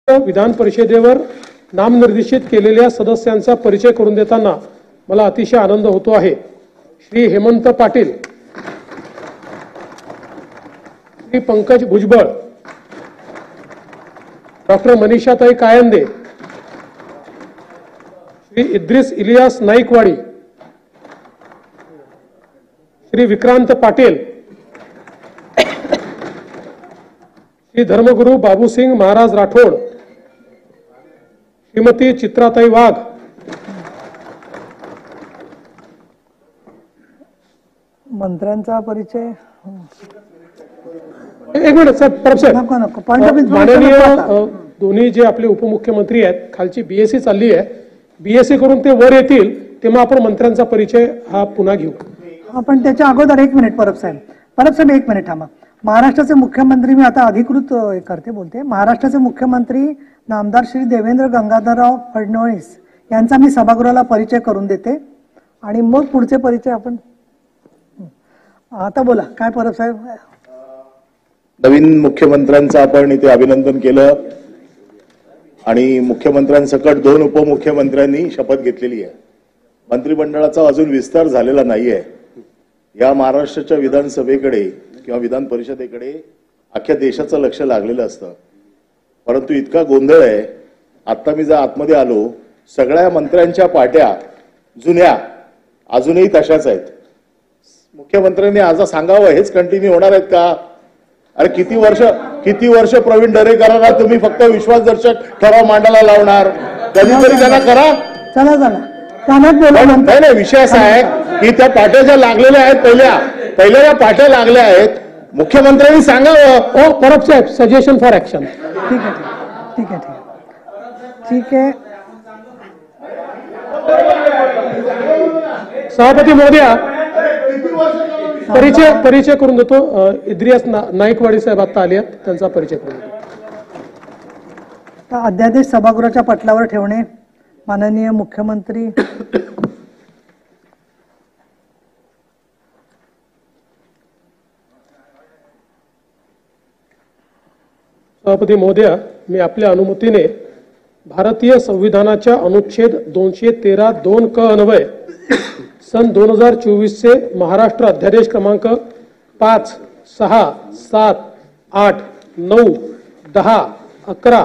विधान परिषदेवर नामनिर्देशित केलेल्या सदस्यांचा परिचय करून देताना मला अतिशय आनंद होतो आहे। श्री हेमंत पाटील, श्री पंकज भुजबळ, डॉक्टर मनीषाताई कायंदे, श्री इद्रिस इलियास नाईकवाडी, श्री विक्रांत पाटील, श्री धर्मगुरु बाबूसिंग महाराज राठोड, श्रीमती चित्राताई वाघ, मंत्र्यांचा परिचय। एक मिनिट सर, परब साहेब, माननीय दोन्ही जे आपले उपमुख्यमंत्री आहेत, खालची बीएससी चालली आहे, बीएससी करून ते वर येतील तेव्हा आपण मंत्र्यांचा परिचय हा पुन्हा घेऊ। आपण त्याच्या अगोदर एक मिनिट परब साहेब एक मिनिट थांबा। महाराष्ट्राचे मुख्यमंत्री, मी आता अधिकृत करते बोलते, महाराष्ट्राचे मुख्यमंत्री नामदार श्री देवेंद्र गंगाधरराव फडणवीस यांचा मी सभागृहाला परिचय करून देते आणि मग पुढचे परिचय आपण। आता बोला काय परब साहेब। नवीन मुख्यमंत्र्यांचं आपण इथे अभिनंदन केलं आणि मुख्यमंत्र्यांसकट 2 उपमुख्यमंत्र्यांनी शपथ घेतलेली आहे। मंत्रिमंडळाचा अजून विस्तार झालेला नाहीये। या महाराष्ट्राच्या विधानसभेकडे किंवा विधान परिषदेकडे अख्ख्या देशाचं लक्ष लागलेलं असतं, परंतु इतका गोंधळ आहे। आता मी जर आतमध्ये आलो, सगळ्या मंत्र्यांच्या पाट्या जुन्या अजूनही तशाच आहेत। मुख्यमंत्र्यांनी आज सांगावं हेच कंटिन्यू होणार आहेत का? अरे किती वर्ष प्रवीण दरेकरांना तुम्ही फक्त विश्वासदर्शक ठराव मांडायला लावणार? कधीतरी त्यांना करा। चला नाही, विषय असा आहे की त्या पाट्या ज्या लागलेल्या आहेत, पहिल्या या पाट्या लागल्या आहेत, मुख्यमंत्र्यांनी सांगावं। ओ परब साहेब, सजेशन फॉर ऍक्शन। ठीक आहे। सभापती महोदया, परिचय करून देतो। इद्रियास नाईकवाडी साहेब आता आले आहेत, त्यांचा परिचय करून देतो। अध्यादेश सभागृहाच्या पटलावर ठेवणे। माननीय मुख्यमंत्री सभापती महोदया, मी आपल्या अनुमतीने भारतीय संविधानाच्या अनुच्छेद 213(2) क अन्वय सन 2024 से महाराष्ट्र अध्यादेश क्रमांक 5, 6, 7, 8, 9, 10, 11